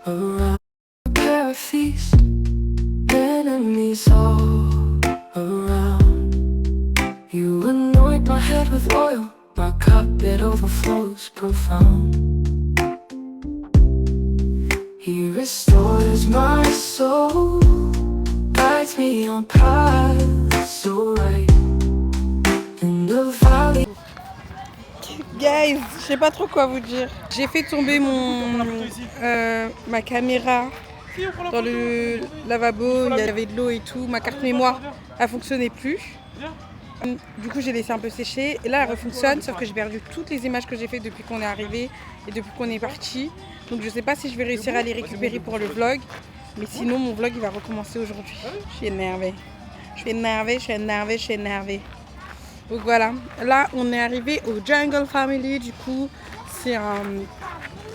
around. Prepare a feast, enemies all around. You anoint my head with oil, my cup it overflows profound. He restores my soul, guides me on paths so right. In the valley. Guys, je sais pas trop quoi vous dire. J'ai fait tomber ma caméra dans le lavabo, il y avait de l'eau et tout. Ma carte mémoire, elle fonctionnait plus. Du coup, j'ai laissé un peu sécher. Et là, elle refonctionne, sauf que j'ai perdu toutes les images que j'ai faites depuis qu'on est arrivé et depuis qu'on est parti. Donc, je sais pas si je vais réussir à les récupérer pour le vlog. Mais sinon, mon vlog, il va recommencer aujourd'hui. Je suis énervée. Je suis énervée. Donc voilà, là on est arrivé au Jungle Family, du coup c'est un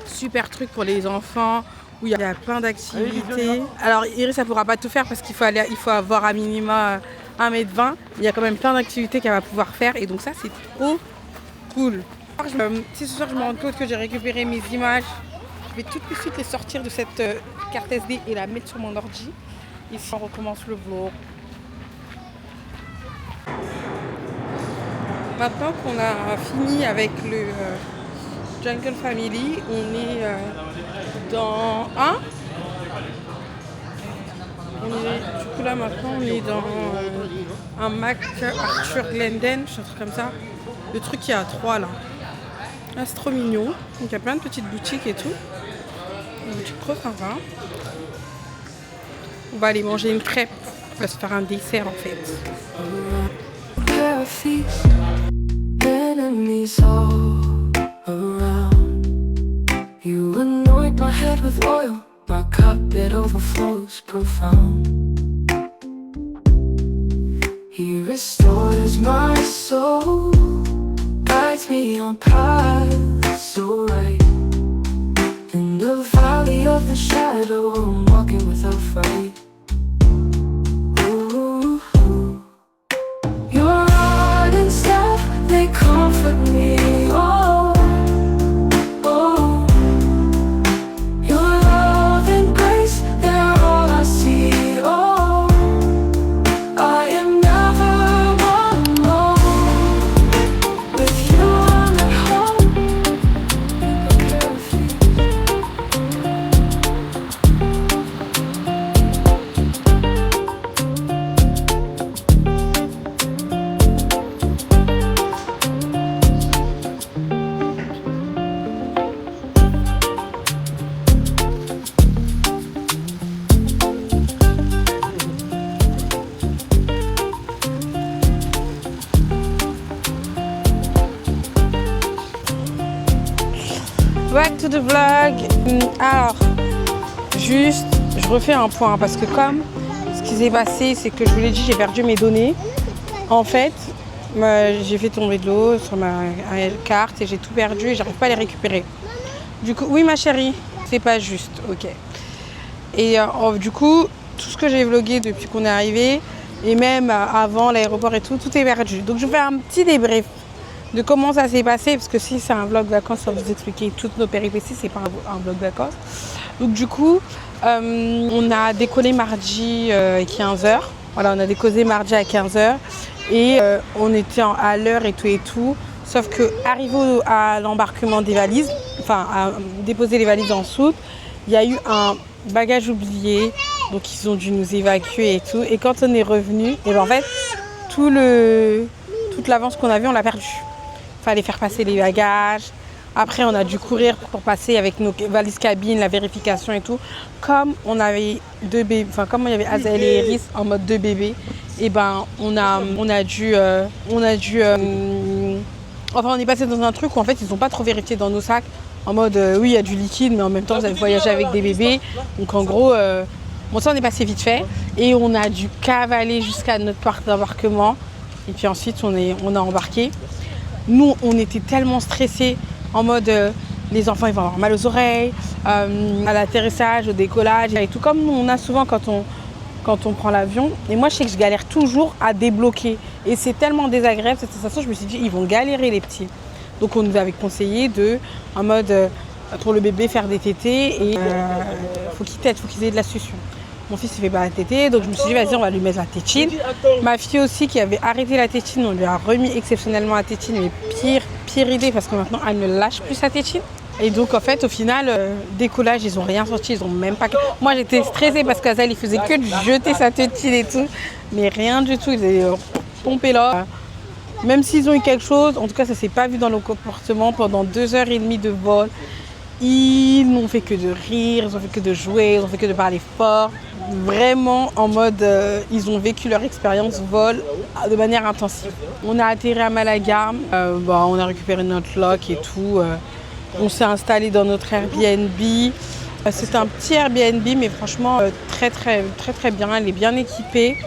super truc pour les enfants où il y a plein d'activités. Alors Iris, elle pourra pas tout faire parce qu'il faut avoir à minima 1m20. Il y a quand même plein d'activités qu'elle va pouvoir faire et donc ça c'est trop cool. Si ce soir je me rends compte que j'ai récupéré mes images, je vais tout de suite les sortir de cette carte SD et la mettre sur mon ordi. Ici on recommence le vlog. Maintenant qu'on a fini avec le Jungle Family, on est dans du coup là maintenant on est dans un Mac Arthur Glenden, un truc comme ça. Le truc qui est à 3 là. Là c'est trop mignon. Donc il y a plein de petites boutiques et tout. Une boutique trop sympa. On va aller manger une crêpe. On va se faire un dessert en fait. Enemies all around. You anoint my head with oil, my cup it overflows profound. He restores my soul, guides me on paths so right. In the valley of the shadow, I'm walking without fight. They comfort me, oh, oh. Your love and grace, they're all I see, oh. I am never alone. With you I'm at home. Back to the vlog. Alors, juste, je refais un point parce que comme ce qui s'est passé, c'est que je vous l'ai dit, j'ai perdu mes données. En fait, j'ai fait tomber de l'eau sur ma carte et j'ai tout perdu et j'arrive pas à les récupérer. Du coup, oui ma chérie, c'est pas juste, ok. Et du coup, tout ce que j'ai vlogué depuis qu'on est arrivé et même avant l'aéroport et tout, tout est perdu. Donc je vais faire un petit débrief de comment ça s'est passé, parce que si c'est un vlog vacances, ça va vous expliquer toutes nos péripéties, c'est pas un vlog vacances. Donc du coup, on a décollé mardi à 15h. Voilà, on a décollé mardi à 15h et on était à l'heure et tout. Sauf que arrivé à l'embarquement des valises, enfin à déposer les valises en soute, il y a eu un bagage oublié, donc ils ont dû nous évacuer et tout. Et quand on est revenu, et ben en fait, toute l'avance qu'on avait, on l'a perdu. Fallait faire passer les bagages. Après, on a dû courir pour passer avec nos valises cabine, la vérification et tout. Comme on avait deux bébés, enfin comme il y avait Azaël et Iris en mode 2 bébés, et ben on a dû, enfin on est passé dans un truc où en fait ils n'ont pas trop vérifié dans nos sacs. En mode oui il y a du liquide, mais en même temps vous avez voyagé avec des bébés. Donc en gros, bon ça on est passé vite fait et on a dû cavaler jusqu'à notre parc d'embarquement. Et puis ensuite on a embarqué. Nous, on était tellement stressés en mode les enfants ils vont avoir mal aux oreilles, à l'atterrissage, au décollage et tout, comme on a souvent quand on prend l'avion. Et moi, je sais que je galère toujours à débloquer. Et c'est tellement désagréable cette sensation, je me suis dit, ils vont galérer les petits. Donc on nous avait conseillé en mode pour le bébé faire des tétés et faut qu'il ait de la succion. Mon fils il fait pas la tétée, donc je me suis dit vas-y on va lui mettre la tétine. Ma fille aussi qui avait arrêté la tétine, on lui a remis exceptionnellement la tétine, mais pire idée parce que maintenant elle ne lâche plus sa tétine. Et donc en fait au final, décollage, ils ont rien sorti, ils ont même pas... Moi j'étais stressée parce qu'Azel il faisait que de jeter sa tétine et tout, mais rien du tout, ils étaient pompés là. Même s'ils ont eu quelque chose, en tout cas ça s'est pas vu dans le comportement pendant 2h30 de vol. Ils n'ont fait que de rire, ils ont fait que de jouer, ils ont fait que de parler fort. Vraiment en mode, ils ont vécu leur expérience vol de manière intensive. On a atterri à Malaga, on a récupéré notre loc et tout. On s'est installé dans notre Airbnb. C'est un petit Airbnb, mais franchement très bien. Elle est bien équipée.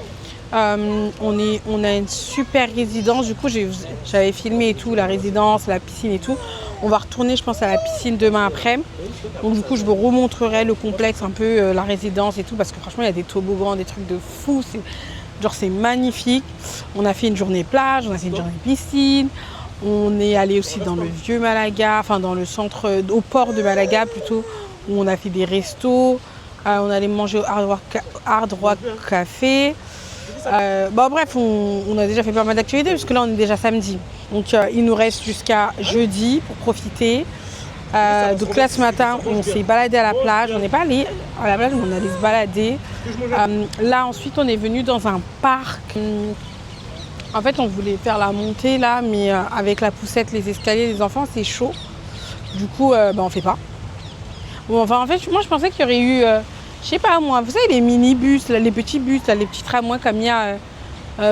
On a une super résidence. Du coup, j'avais filmé et tout, la résidence, la piscine et tout. On va retourner, je pense, à la piscine demain après. Donc du coup, je vous remontrerai le complexe, un peu la résidence et tout, parce que franchement, il y a des toboggans, des trucs de fou. C'est magnifique. On a fait une journée plage, on a fait une journée piscine. On est allé aussi dans le vieux Malaga, enfin dans le centre, au port de Malaga plutôt, où on a fait des restos. On allait manger au Hard Rock Café. Bref, on a déjà fait pas mal d'activités parce que là on est déjà samedi. Donc il nous reste jusqu'à jeudi pour profiter. Donc là ce matin on s'est baladé à la plage. On n'est pas allé à la plage mais on allait se balader. Là ensuite on est venu dans un parc. En fait on voulait faire la montée là mais avec la poussette, les escaliers, les enfants c'est chaud. Du coup on fait pas. Bon enfin en fait moi je pensais qu'il y aurait eu... je sais pas moi, vous savez les minibus, là, les petits bus, là, les petits tramways comme il y a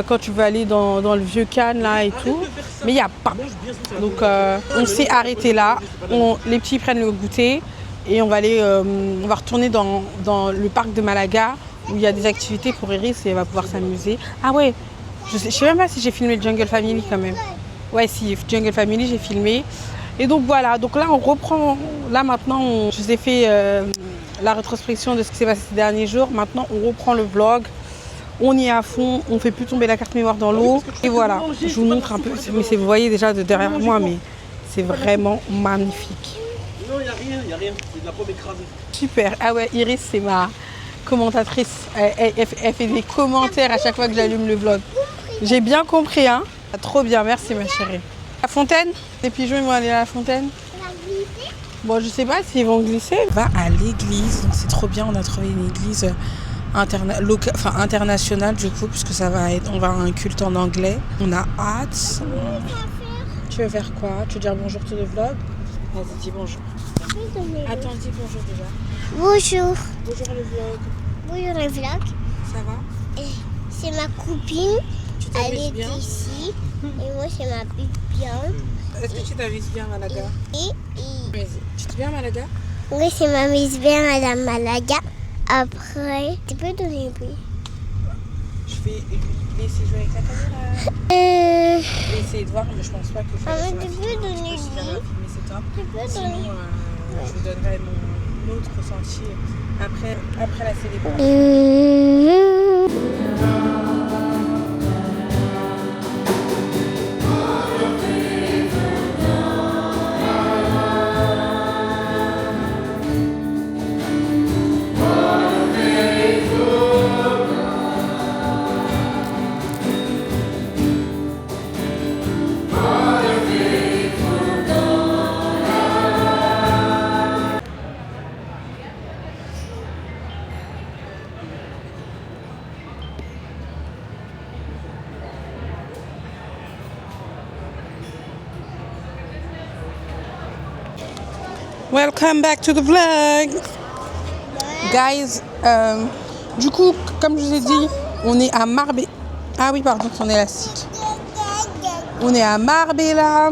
quand tu veux aller dans le vieux Cannes là et tout. Mais il n'y a pas. Donc on s'est arrêté là, les petits prennent le goûter et on va retourner dans le parc de Malaga où il y a des activités pour Iris et elle va pouvoir s'amuser. Ah ouais, je sais même pas si j'ai filmé Jungle Family quand même. Ouais si, Jungle Family j'ai filmé. Et donc voilà, donc là on reprend, là maintenant je vous ai fait la rétrospection de ce qui s'est passé ces derniers jours. Maintenant on reprend le vlog, on y est à fond, on fait plus tomber la carte mémoire dans l'eau. Et voilà, je vous montre un peu, mais vous voyez déjà de derrière moi, mais c'est vraiment magnifique. Non, il n'y a rien, c'est de la pomme écrasée. Super, ah ouais, Iris c'est ma commentatrice, elle fait des commentaires à chaque fois que j'allume le vlog. J'ai bien compris, hein. Trop bien, merci ma chérie. La fontaine, les pigeons ils vont aller à la fontaine. Bon, je sais pas s'ils vont glisser. On va à l'église, donc c'est trop bien. On a trouvé une église internationale du coup, puisque on va avoir un culte en anglais. On a hâte. Tu veux faire quoi? Tu veux dire bonjour to the vlog? Vas-y, dis bonjour. Attends, dis bonjour déjà. Bonjour. Bonjour le vlog. Bonjour le vlog. Ça va? C'est ma copine. Elle est bien ici. Et moi, c'est ma bien. Est-ce que tu t'amuses bien à Malaga? Vas-y. Tu te viens à Malaga? Oui, c'est ma mise bien à la Malaga. Après, tu peux donner un bruit? Je vais laisser jouer avec la caméra. Je vais essayer de voir, mais je pense pas que je vais mais tu peux donner lui. C'est top. Tu peux Sinon, donner. je vous donnerai mon autre ressenti après la célébration. Welcome back to the vlog. Guys, du coup, comme je vous ai dit, on est à Marbella. Ah oui, pardon, son élastique. On est à Marbella.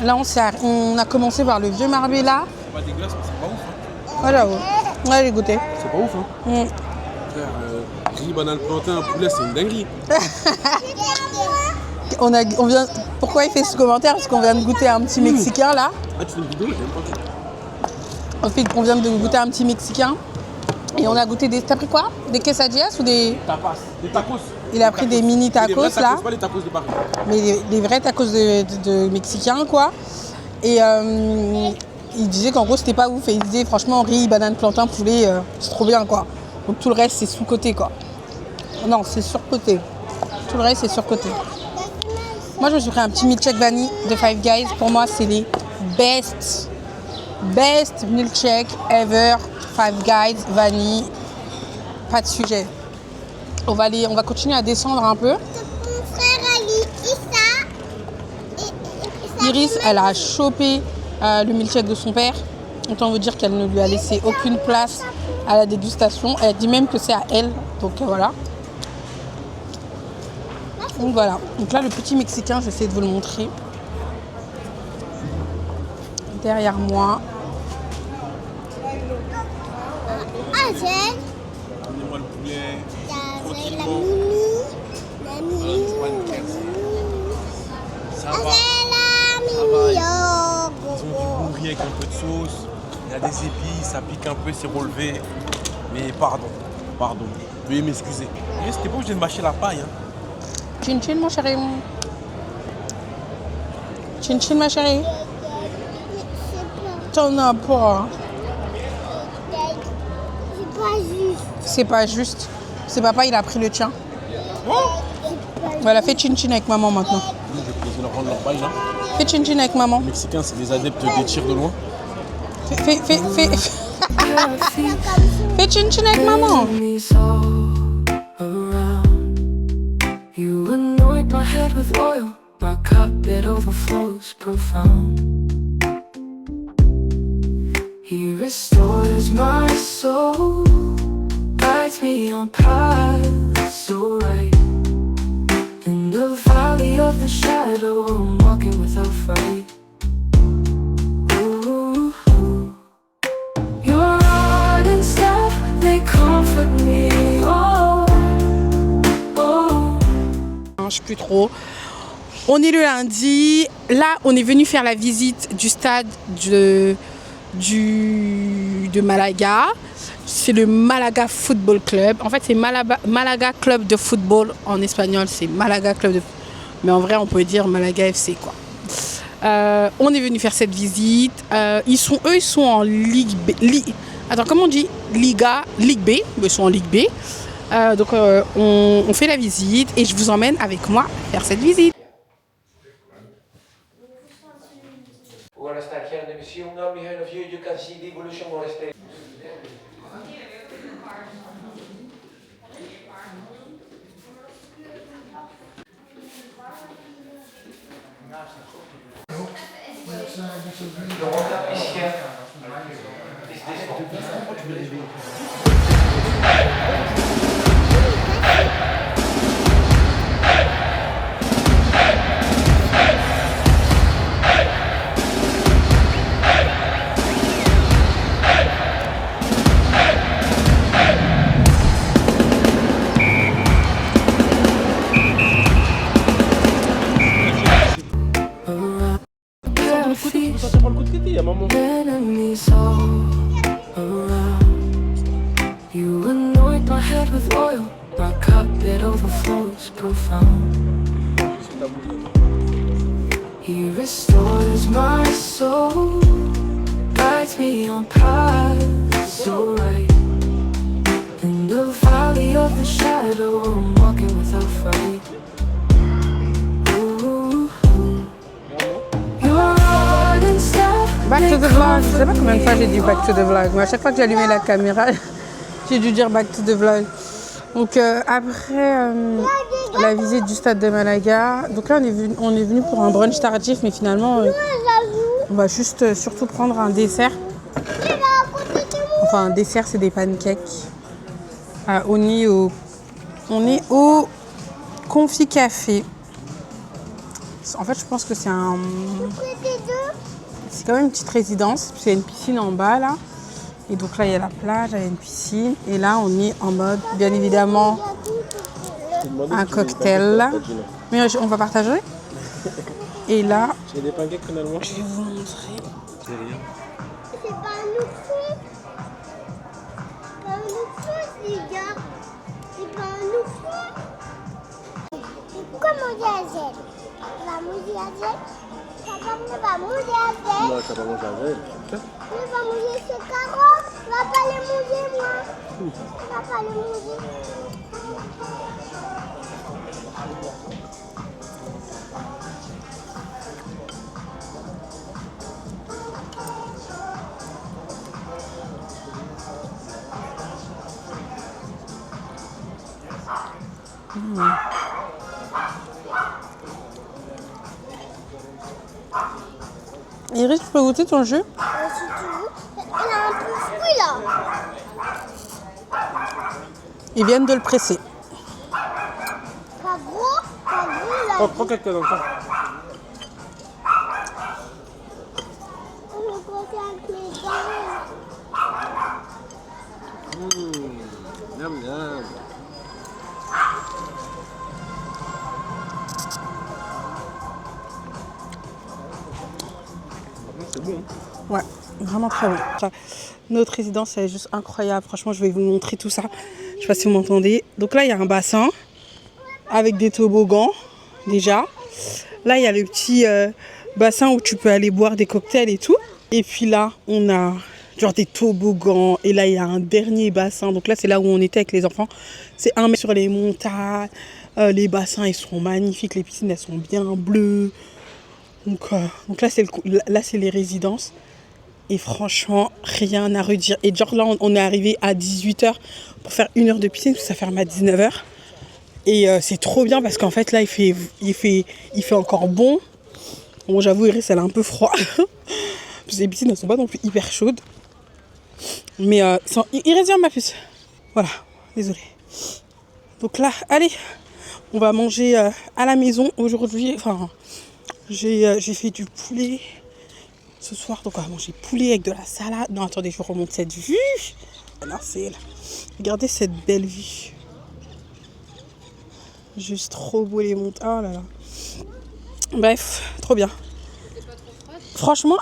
Là, on a commencé par le vieux Marbella. C'est pas dégueulasse, mais c'est pas ouf. Hein. Voilà, on va les goûter. C'est pas ouf, hein. Frère, riz, banane, plantain, poulet, c'est une dinguerie. On vient... Pourquoi il fait ce commentaire? Parce qu'on vient de goûter un petit Mexicain là. Ah, tu fais une vidéo, j'aime pas. On vient de goûter un petit Mexicain. Et on a goûté des... T'as pris quoi? Des quesadillas ou des... Tapas, des tacos. Il a pris des mini tacos vrais tacos, là. pas les tacos de Paris. Mais les vrais tacos de Mexicains quoi. Et il disait qu'en gros c'était pas ouf. Et il disait franchement riz, banane, plantain, poulet, c'est trop bien quoi. Donc tout le reste c'est sous-côté quoi. Non, c'est sur-côté. Tout le reste c'est sur-côté. Moi je me suis pris un petit milkshake vanille de Five Guys. Pour moi c'est les best milkshake ever. Five Guys, vanille, pas de sujet. On va continuer à descendre un peu. Mon frère Ali, Iris, elle a chopé le milkshake de son père. Autant vous dire qu'elle ne lui a laissé aucune place à la dégustation. Elle a dit même que c'est à elle. Donc voilà. Donc voilà. Donc là, le petit Mexicain, j'essaie de vous le montrer. Derrière moi. Azelle, Donnez-moi le poulet. Azelle, la Tranquillement. Mimi, C'est pas une guerre, ça va. Azelle, la Ça va. Mimi, Ils ont du bourri avec un peu de sauce. Il y a des épices, ça pique un peu, c'est relevé. Mais pardon. Veuillez m'excuser. Et c'était pas obligé de mâcher la paille. Hein. Chin chin, mon chéri. Chin chin, ma chérie. T'en as pas. c'est pas juste. C'est pas juste. C'est papa, il a pris le tien. Oh, Voilà, fais chin chin avec maman maintenant. je vais poser leur rendre leur paille là. Fais chin chin avec maman. Les Mexicains, c'est des adeptes des tirs de loin. Fais chin chin avec maman. Enemies all around. You anoint my head with oil, my cup it overflows profound. He restores my soul, guides me on paths so right. In the valley of the shadow, I'm walking without fight. Ooh. Your rod and staff, they comfort me. Oh, oh. Je sais plus trop. On est le lundi. Là, on est venu faire la visite du stade de Malaga. C'est le Malaga Football Club. En fait, c'est Malaga Club de football. En espagnol, c'est Malaga Club de... Mais en vrai, on peut dire Malaga FC, quoi. On est venu faire cette visite. Ils sont en Ligue B. Attends, comment on dit? Ligue B. Ils sont en Ligue B. Donc, on fait la visite et je vous emmène avec moi faire cette visite. We're going to start here in the museum now. Behind of you, you can see the evolution of the state. The water is here. Is this one? Bare feet, Ça, c'est pas le coup de tété, maman. enemies all around. You anoint my head with oil, my cup it overflows profound. He restores my soul, guides me on paths so right. In the valley of the shadow, I'm walking without fight. Ooh. Your rod and staff, Back to they the vlog. Je sais pas comfort combien de fois j'ai dit me. back to the vlog, mais à chaque fois que j'allumais la caméra, j'ai dû dire back to the vlog. Donc après la visite du stade de Malaga, donc là on est venu pour un brunch tardif, mais finalement on va juste surtout prendre un dessert. Enfin un dessert, c'est des pancakes. On est au Confi Café. En fait je pense que c'est quand même une petite résidence, parce qu'il y a une piscine en bas là. Et donc là il y a la plage, il y a une piscine. Et là on est en mode, bien évidemment, un cocktail. Mais on va partager. Et là, J'ai des pancakes finalement. je vais vous montrer. C'est rien. C'est pas un oufou. Pas un oufou, les gars. C'est pas un oufou. Comment on dit Azelle? On va manger Azelle? Papa ne va manger avec. Non, tu vas pas manger avec. Ne va manger ses carottes. On va pas les manger, moi. On va pas les manger. Iris, tu peux goûter ton jus? Si tu veux. Elle a un peu de fruit là. Ils viennent de le presser. Pas gros là. Prends quelqu'un dans le temps. On le côté avec mes dents. Miam, miam. C'est bon. Ouais, vraiment très bon. Notre résidence, elle est juste incroyable. Franchement, je vais vous montrer tout ça. Je sais pas si vous m'entendez. Donc là, il y a un bassin avec des toboggans, déjà. Là, il y a le petit bassin où tu peux aller boire des cocktails et tout. Et puis là, on a genre des toboggans. Et là, il y a un dernier bassin. Donc là, c'est là où on était avec les enfants. C'est un mètre sur les montagnes. Les bassins, ils sont magnifiques. Les piscines, elles sont bien bleues. Donc là, c'est les résidences. Et franchement, rien à redire. Et genre là, on est arrivé à 18h pour faire 1 heure de piscine, parce que ça ferme à 19h. Et c'est trop bien parce qu'en fait, là, il fait encore bon. Bon, j'avoue, Iris, elle a un peu froid. Parce que les piscines ne sont pas non plus hyper chaudes. Mais Iris, viens, ma puce. Voilà, désolée. Donc là, allez, on va manger à la maison aujourd'hui. Enfin, j'ai fait du poulet ce soir, donc on va manger poulet avec de la salade. Non, attendez, je remonte cette vue. Non, c'est là. Regardez cette belle vue. Juste trop beau les montagnes. Oh là là. Bref, trop bien. Franchement.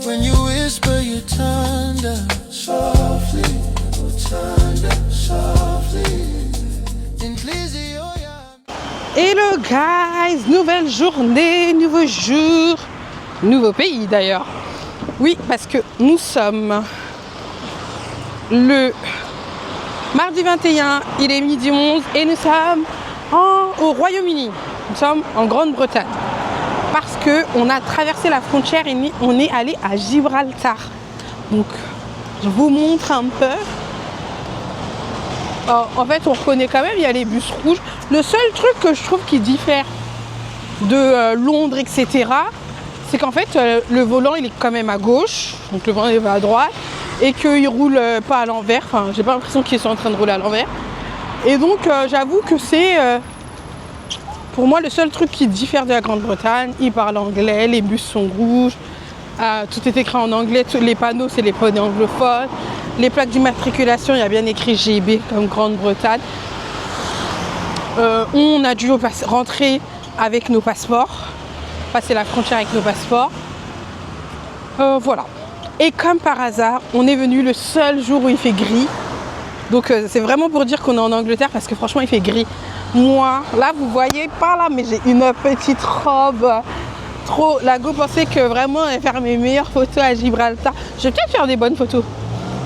When you whisper, you thunder softly, and please, Hello guys, nouvelle journée, nouveau jour, nouveau pays d'ailleurs. Oui, parce que nous sommes le mardi 21, il est midi 11 et nous sommes au Royaume-Uni. Nous sommes en Grande-Bretagne. Parce qu'on a traversé la frontière et on est allé à Gibraltar. Donc, je vous montre un peu. En fait, on reconnaît quand même, il y a les bus rouges. Le seul truc que je trouve qui diffère de Londres, etc., c'est qu'en fait, le volant, il est quand même à gauche. Donc, le volant, il va à droite. Et qu'il ne roule pas à l'envers. Enfin, j'ai pas l'impression qu'ils sont en train de rouler à l'envers. Et donc, j'avoue que c'est... pour moi, le seul truc qui diffère de la Grande-Bretagne, ils parlent anglais, les bus sont rouges, tout est écrit en anglais, tous les panneaux, c'est les panneaux anglophones. Les plaques d'immatriculation, il y a bien écrit GB comme Grande-Bretagne. On a dû rentrer avec nos passeports, passer la frontière avec nos passeports. Voilà. Et comme par hasard, on est venu le seul jour où il fait gris. Donc c'est vraiment pour dire qu'on est en Angleterre parce que franchement, il fait gris. Moi, là, vous voyez pas là, mais j'ai une petite robe. Trop. La go pensait que vraiment, elle faire mes meilleures photos à Gibraltar. Je vais peut-être faire des bonnes photos.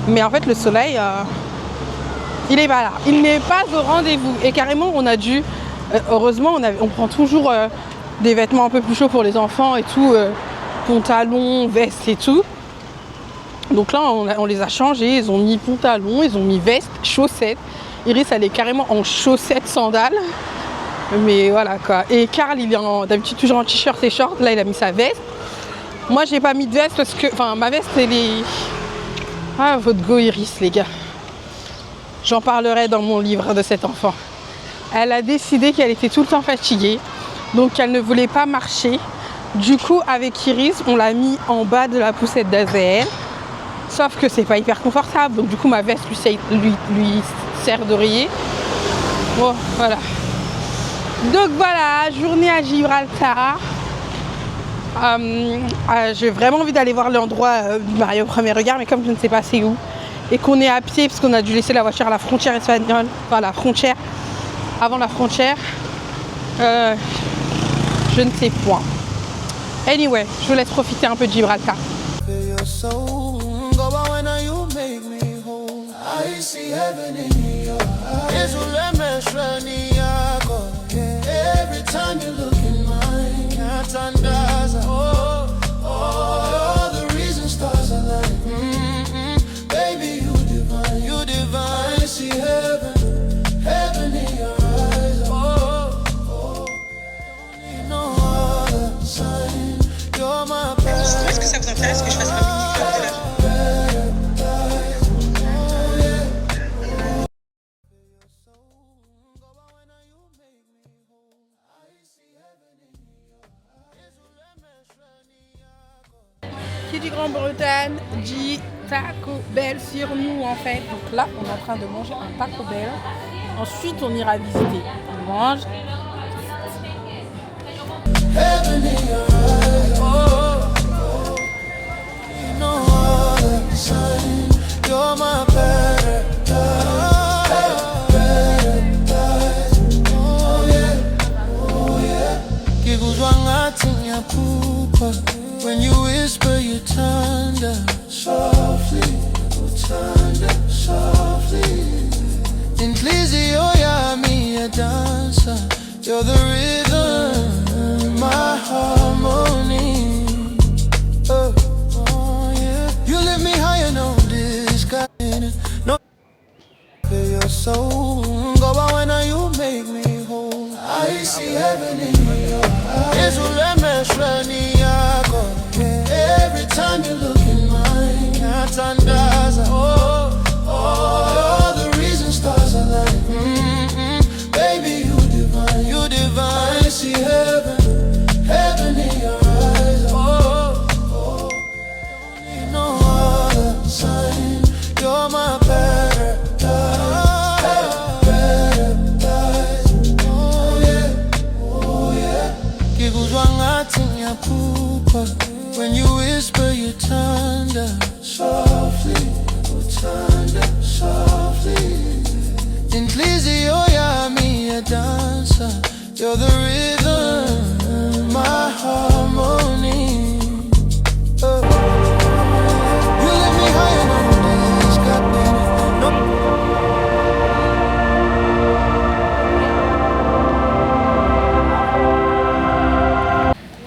Mais en fait, le soleil, il est pas là. Il n'est pas au rendez-vous. Et carrément, on a dû... heureusement, on prend toujours des vêtements un peu plus chauds pour les enfants et tout. Pantalons, vestes et tout. Donc là, on les a changés. Ils ont mis pantalons, ils ont mis vestes, chaussettes. Iris, elle est carrément en chaussettes, sandales. Mais voilà quoi. Et Karl, il est d'habitude toujours en t-shirt et short. Là, il a mis sa veste. Moi, j'ai pas mis de veste parce que... Enfin, ma veste, elle est... Ah, votre go Iris, les gars. J'en parlerai dans mon livre de cet enfant. Elle a décidé qu'elle était tout le temps fatiguée, donc qu'elle ne voulait pas marcher. Du coup, avec Iris, on l'a mis en bas de la poussette d'Azéel. Sauf que c'est pas hyper confortable, donc du coup ma veste lui sert d'oreiller. Bon, voilà. Donc voilà, journée à Gibraltar. J'ai vraiment envie d'aller voir l'endroit du mari au premier regard, mais comme je ne sais pas c'est où, et qu'on est à pied, parce qu'on a dû laisser la voiture à la frontière espagnole, enfin la frontière, avant la frontière, je ne sais point. Anyway, je vous laisse profiter un peu de Gibraltar. I see heaven in your eyes. Every time you look in mine, can't understand. Oh, the reason stars align. Baby, you divine, you divine. I see heaven in your eyes. Oh, don't need no other sign. You're my best. Est-ce que ça vous intéresse que je fasse un mini vlog de la... Qui dit Grande-Bretagne dit Taco Bell sur nous en fait. Donc là, on est en train de manger un Taco Bell. Ensuite, on ira visiter. On mange. When you whisper, you turn down softly, softly. In Lizzie, oh yeah, me a dancer. You're the rhythm, my harmony. Oh yeah. You lift me higher, no disguise. No, feel your soul. Go by when you make me whole. I see heaven in your eyes. Every time you look in mine, can't understand. Oh, the reason stars align. Baby, you divine, you divine. I see heaven in your eyes. Oh, don't need no other sign. You're my paradise. Oh yeah. Kikuzwangathi pupa. When you whisper, you turn down softly, softly. In Lizzie, oh yeah, me a dancer. You're the rhythm, my harmony. You let me higher on this,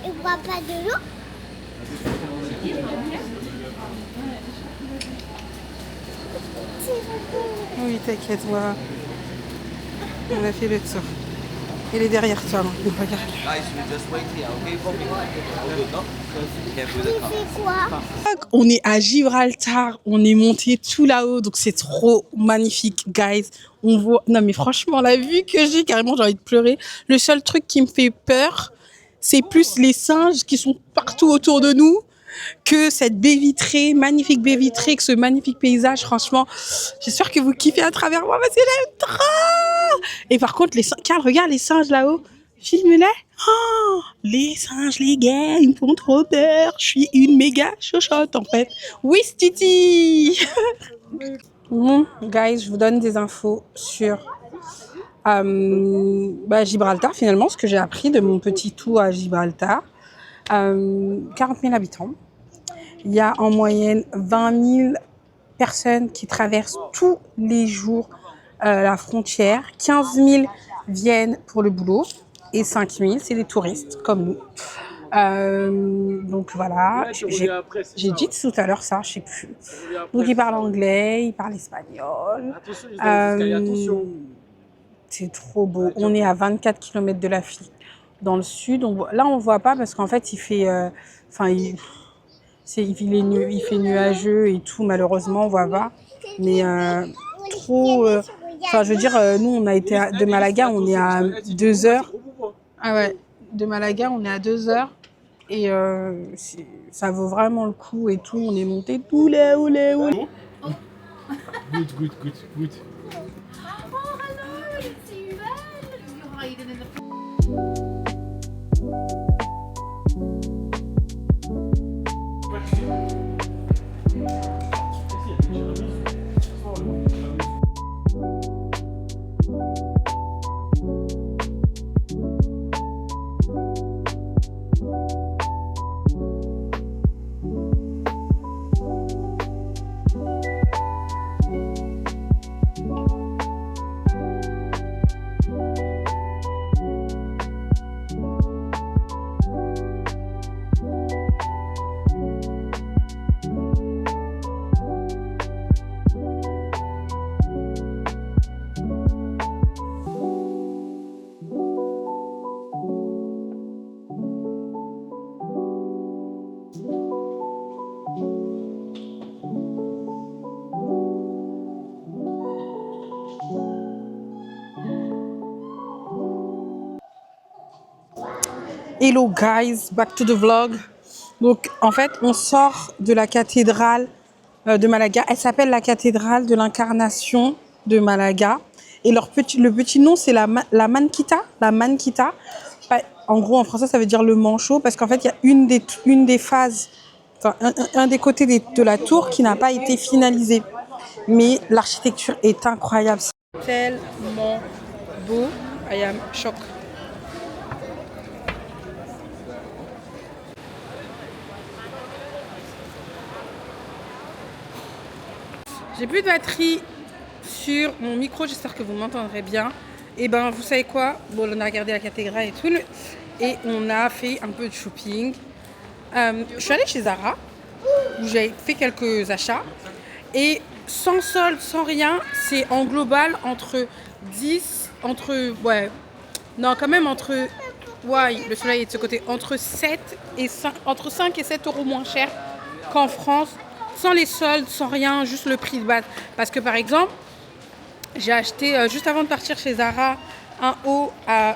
Il boit pas de l'eau? Oui, t'inquiète, voilà. On a fait le tour. Il est derrière toi, non? Regarde. C'est quoi? On est à Gibraltar, on est monté tout là-haut, donc c'est trop magnifique, guys. On voit, non mais franchement, la vue que j'ai, carrément, j'ai envie de pleurer. Le seul truc qui me fait peur, c'est plus les singes qui sont partout autour de nous que cette baie vitrée, magnifique baie vitrée, que ce magnifique paysage. Franchement, j'espère que vous kiffez à travers moi parce que j'aime trop. Et par contre, les singes, Carl, regarde les singes là-haut. Filme-les. Oh, les singes, les gars, ils me font trop peur. Je suis une méga chochotte en fait. Oui, Titi. Bon, guys, je vous donne des infos sur Gibraltar finalement, ce que j'ai appris de mon petit tour à Gibraltar. 40 000 habitants. Il y a en moyenne 20 000 personnes qui traversent tous les jours la frontière. 15 000 viennent pour le boulot et 5 000, c'est des touristes comme nous. Donc voilà, j'ai dit tout à l'heure ça, je sais plus. Donc ils parlent anglais, ils parlent espagnol. C'est trop beau. On est à 24 km de la file. Dans le sud, là on voit pas parce qu'en fait il fait, il fait nuageux et tout, malheureusement on voit pas. Mais trop... Enfin, je veux dire, nous, on a été de Malaga, on est à 2 heures. Ah ouais, de Malaga, on est à 2 heures. Et ça vaut vraiment le coup et tout. On est monté tout là, oulé. Good, good, good, good. Oh, hello, it's you. You're hiding in the... Hello guys, back to the vlog. Donc en fait, on sort de la cathédrale de Malaga. Elle s'appelle la cathédrale de l'incarnation de Malaga. Et le petit nom, c'est la Manquita. La Manquita. En gros, en français, ça veut dire le manchot. Parce qu'en fait, il y a une des phases, enfin, un des côtés de la tour qui n'a pas été finalisé. Mais l'architecture est incroyable. C'est tellement beau. I am shocked. J'ai plus de batterie sur mon micro, j'espère que vous m'entendrez bien. Et ben, vous savez quoi? Bon, on a regardé la cathédrale et tout, et on a fait un peu de shopping. Je suis allée chez Zara, où j'ai fait quelques achats. Et sans solde, sans rien, c'est en global entre 5 et 7 euros moins cher qu'en France. Sans les soldes, sans rien, juste le prix de base. Parce que par exemple, j'ai acheté juste avant de partir chez Zara un haut à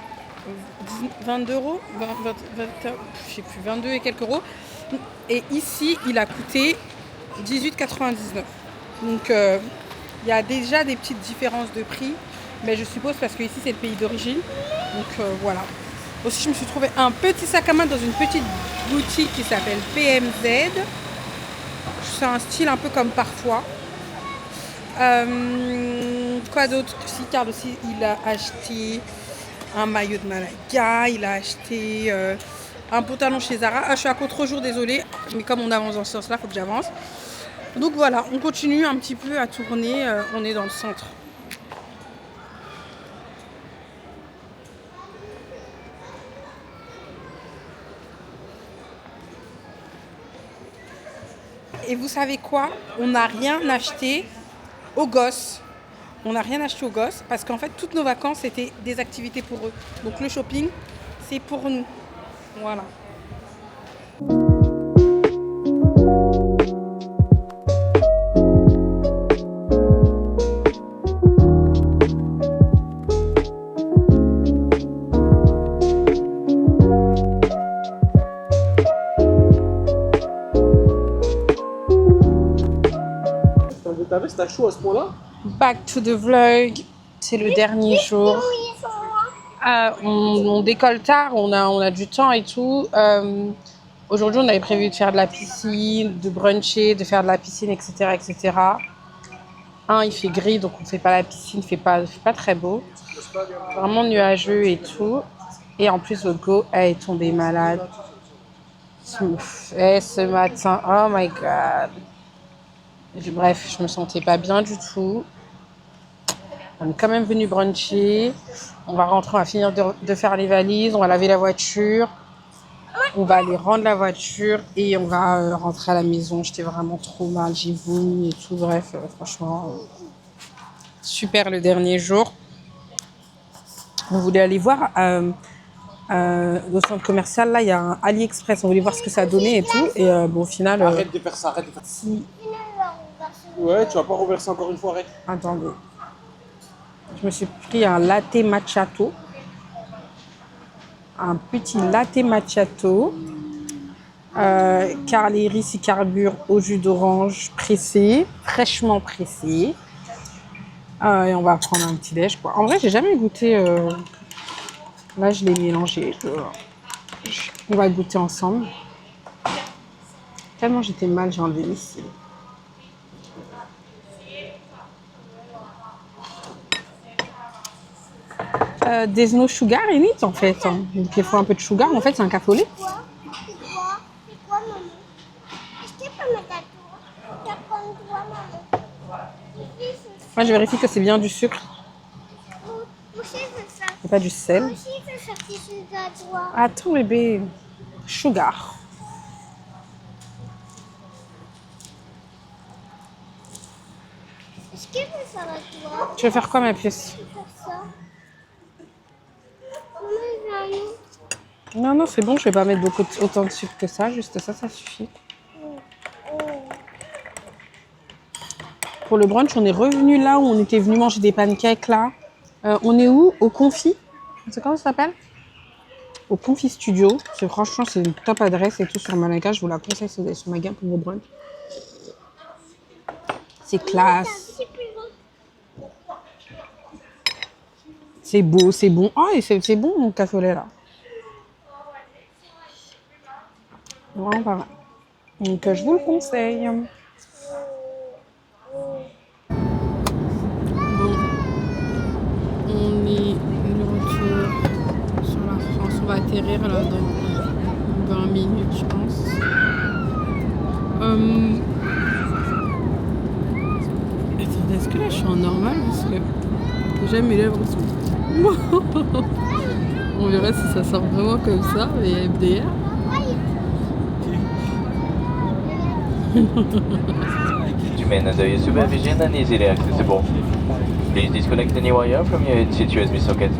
22 euros, je sais plus, 22 et quelques euros. Et ici, il a coûté 18,99. Donc il y a déjà des petites différences de prix. Mais je suppose parce que ici c'est le pays d'origine. Donc voilà. Aussi, je me suis trouvé un petit sac à main dans une petite boutique qui s'appelle PMZ. C'est un style un peu comme parfois. Quoi d'autre? Si, Carl aussi, il a acheté un maillot de Malaga, il a acheté un pantalon chez Zara. Je suis à contre-jour, désolée, mais comme on avance dans ce sens-là, il faut que j'avance. Donc voilà, on continue un petit peu à tourner, on est dans le centre. Et vous savez quoi? On n'a rien acheté aux gosses. On n'a rien acheté aux gosses parce qu'en fait, toutes nos vacances, c'était des activités pour eux. Donc le shopping, c'est pour nous. Voilà. Ta veste, t'as chaud à ce point-là? Back to the vlog. C'est le dernier jour. On décolle tard, on a du temps et tout. Aujourd'hui, on avait prévu de faire de la piscine, de bruncher, de faire de la piscine, etc. etc. Il fait gris, donc on ne fait pas la piscine, il fait pas très beau. Vraiment nuageux et tout. Et en plus, le go, elle est tombée malade. Ce matin, oh my god. Bref, je me sentais pas bien du tout. On est quand même venu bruncher. On va rentrer, on va finir de faire les valises. On va laver la voiture. On va aller rendre la voiture et on va rentrer à la maison. J'étais vraiment trop mal, j'ai vomi et tout. Bref, franchement, super le dernier jour. On voulait aller voir au centre commercial. Là, il y a un AliExpress. On voulait voir ce que ça donnait et tout. Et bon, au final. Arrête de faire ça, arrête de faire ça. Si. Ouais, tu vas pas reverser encore une fois, Ray. Attendez. Je me suis pris un latte macchiato. Un petit latte macchiato. Riz carbure au jus d'orange pressé, fraîchement pressé. Et on va prendre un petit déj, quoi. En vrai, j'ai jamais goûté. Là, je l'ai mélangé. On va goûter ensemble. Tellement j'étais mal, j'ai enlevé ici. There's no sugar in it, en fait. Donc, il faut un peu de sugar. En fait, c'est un café au lait. C'est quoi, maman? Est-ce que tu peux mettre à toi? Tu prends toi, maman? Ici, c'est Moi, je vérifie que c'est bien du sucre Moi aussi, c'est ça. et pas du sel. Moi aussi, c'est ça qui se à toi. Attends, bébé. Sugar. Est-ce que c'est ça à toi? Tu veux faire quoi, ma puce? Je vais faire ça. Maman, il va Non, non, c'est bon. Je vais pas mettre autant de sucre que ça. Juste ça, ça suffit. Pour le brunch, on est revenu là où on était venu manger des pancakes là. On est où? Au Confi. C'est comment ça s'appelle? Au Confi Studio. Franchement, c'est une top adresse et tout sur Malaga. Je vous la conseille si vous allez sur Malaga pour vos brunchs. C'est classe. c'est plus grand. C'est beau, c'est bon. Ah, et c'est bon mon café au lait là. Vraiment pas mal. Donc je vous le conseille. Bon, on est de retour sur la France. On va atterrir là dans 20 minutes, je pense. Attendez, est-ce que là je suis en normal? Parce que déjà mes lèvres sont. On verra si ça sort vraiment comme ça, mais MDR. Du main under your supervision and easily accessible. Please disconnect any wire from your in-seat USB socket.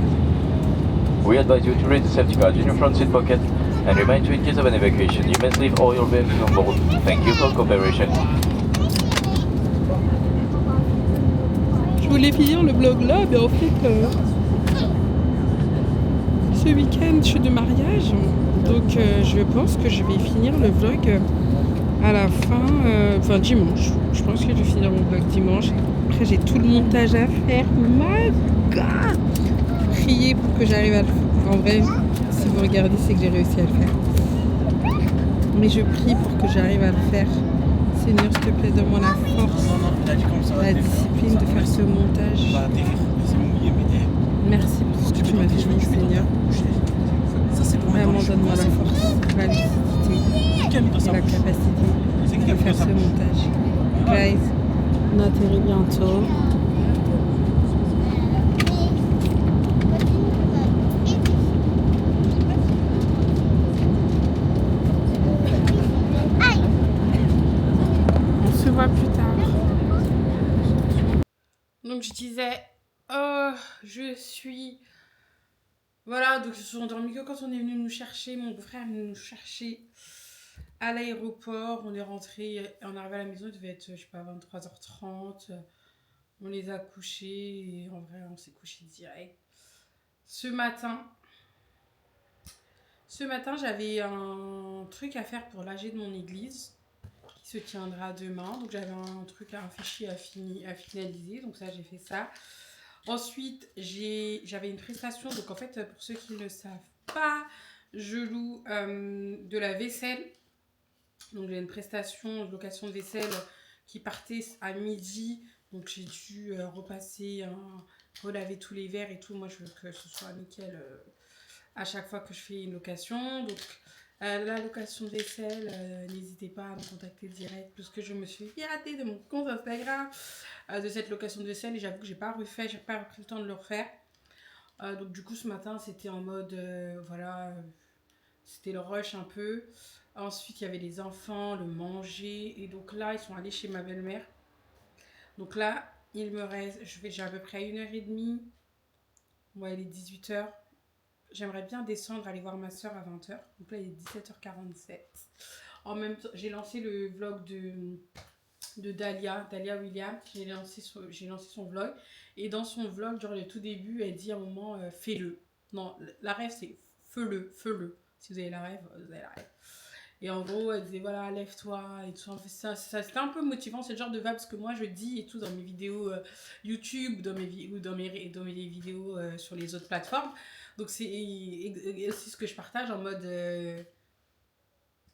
We advise you to raise the safety card in your front seat pocket and remind you in case of an evacuation, you must leave all your belongings on board. Thank you for cooperation. Je voulais finir le vlog là, mais en fait, ce week-end je suis de mariage, donc je pense que je vais finir le vlog à la fin, enfin dimanche. Je pense que je vais finir mon vlog dimanche. Après j'ai tout le montage à faire. My God! Priez pour que j'arrive à le faire. En vrai, si vous regardez, c'est que j'ai réussi à le faire. Mais je prie pour que j'arrive à le faire. Seigneur, s'il te plaît, donne-moi la force, la discipline de faire ce montage. Merci pour ce que tu m'as fait vivre, Seigneur. Vraiment, donne-moi la force, la lucidité et la capacité de faire ce montage. Guys, on atterrit bientôt. On se voit plus tard. Donc je disais, je suis... Voilà, donc je suis endormie que quand on est venu nous chercher, mon beau-frère est venu nous chercher à l'aéroport. On est rentré, on est arrivé à la maison, il devait être, je sais pas, 23h30. On les a couchés et en vrai, on s'est couché direct. Ce matin, j'avais un truc à faire pour l'AG de mon église qui se tiendra demain. Donc j'avais un truc, un fichier à finaliser. Donc ça, j'ai fait ça. Ensuite, j'avais une prestation. Donc en fait, pour ceux qui ne le savent pas, je loue de la vaisselle. Donc j'ai une prestation de location de vaisselle qui partait à midi. Donc j'ai dû repasser, relaver tous les verres et tout. Moi, je veux que ce soit nickel à chaque fois que je fais une location. Donc la location de vaisselle, n'hésitez pas à me contacter direct parce que je me suis piratée de mon compte Instagram de cette location de vaisselle et j'avoue que j'ai pas pris le temps de le refaire. Donc du coup ce matin c'était en mode voilà, c'était le rush un peu. Ensuite il y avait les enfants, le manger et donc là ils sont allés chez ma belle-mère. Donc là il me reste, j'ai à peu près 1h30. Ouais, il est 18h. J'aimerais bien descendre, aller voir ma soeur à 20h. Donc là, il est 17h47. En même temps, j'ai lancé le vlog de Dalia Williams. J'ai lancé son vlog. Et dans son vlog, genre le tout début, elle dit à un moment fais-le. Non, la rêve c'est feu-le. Si vous avez la rêve, vous avez la rêve. Et en gros, elle disait voilà, lève-toi et tout. En fait, ça c'était un peu motivant. C'est le genre de vibes que moi je dis et tout dans mes vidéos YouTube ou dans mes vidéos sur les autres plateformes. Donc c'est aussi ce que je partage en mode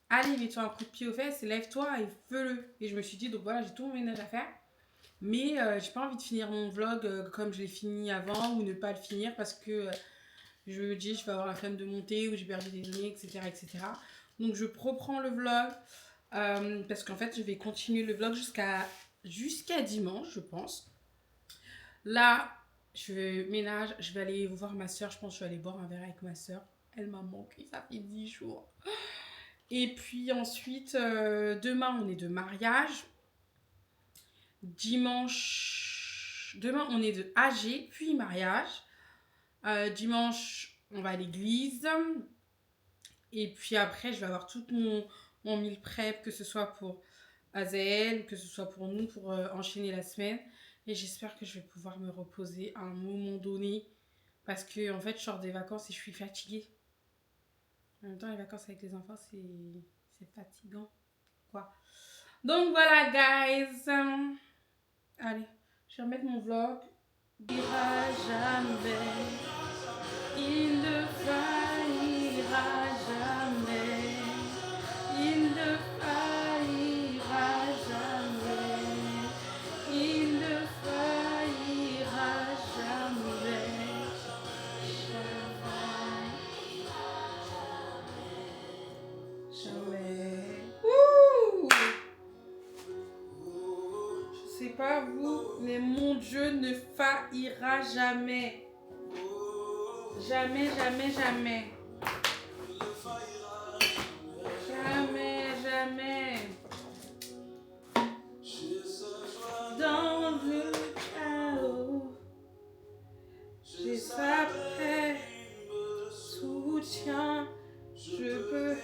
allez, mets-toi un coup de pied aux fesses, lève-toi et fais-le. Et je me suis dit, donc voilà, j'ai tout mon ménage à faire. Mais j'ai pas envie de finir mon vlog comme je l'ai fini avant ou ne pas le finir parce que je me dis, je vais avoir la flemme de monter ou j'ai perdu des données, etc. etc. Donc je reprends le vlog parce qu'en fait, je vais continuer le vlog jusqu'à dimanche, je pense. Là, je ménage, je vais aller voir ma soeur. Je pense que je vais aller boire un verre avec ma soeur. Elle m'a manqué, ça fait 10 jours. Et puis ensuite, demain, on est de mariage. Dimanche, demain, on est de AG, puis mariage. Dimanche, on va à l'église. Et puis après, je vais avoir tout mon meal prep, que ce soit pour Azael, que ce soit pour nous, pour enchaîner la semaine. Et j'espère que je vais pouvoir me reposer à un moment donné. Parce que, en fait, je sors des vacances et je suis fatiguée. En même temps, les vacances avec les enfants, c'est fatigant. Quoi. Donc voilà, guys. Allez, je vais remettre mon vlog. Ira jamais. Il ne faillira jamais. Il ne faillira jamais. Il ne faillira jamais. Jamais. Ouh! Je sais pas vous, mais mon Dieu ne faillira jamais. Jamais, jamais, jamais. Jamais, jamais. Dans le chaos, j'ai sa paix, soutien, je peux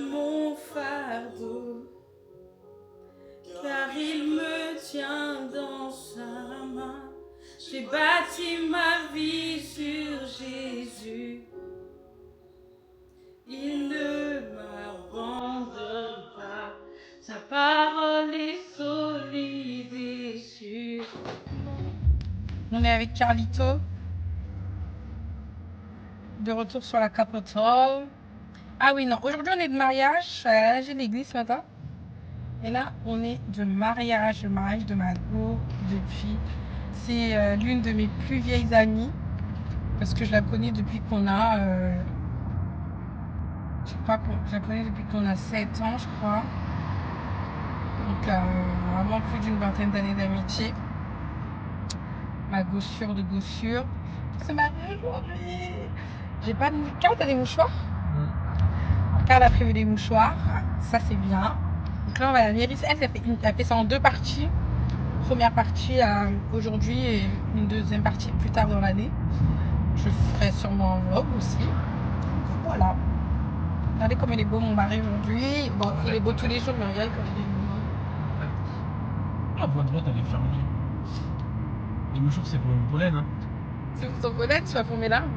mon fardeau, car il me tient dans sa main. J'ai bâti ma vie sur Jésus. Il ne m'abandonne pas. Sa parole est solide et sûre. On est avec Carlito. De retour sur la Capitole. Ah oui, non. Aujourd'hui, on est de mariage. Je suis allée à l'église ce matin. Et là, on est de mariage. Le mariage de ma go depuis... C'est l'une de mes plus vieilles amies. Parce que je la connais depuis qu'on a... je crois que je la connais depuis qu'on a 7 ans, je crois. Donc, vraiment plus d'une vingtaine d'années d'amitié. Ma gossure de gossure. C'est marié aujourd'hui. J'ai pas de... Carl, t'as des mouchoirs? Carl a prévu des mouchoirs. Ça, c'est bien. Donc là, on va à la mairie. Elle a fait ça en 2 parties. Première partie aujourd'hui et une deuxième partie plus tard dans l'année. Je ferai sûrement un vlog aussi. Voilà. Regardez comme il est beau mon mari aujourd'hui. Bon, il est beau tous les jours, mais regardez comme il est beau. La voie droite, elle est fermée. Les mouchoirs, c'est pour le pollen. Hein. C'est pour ton pollen, tu vas pour mes larmes.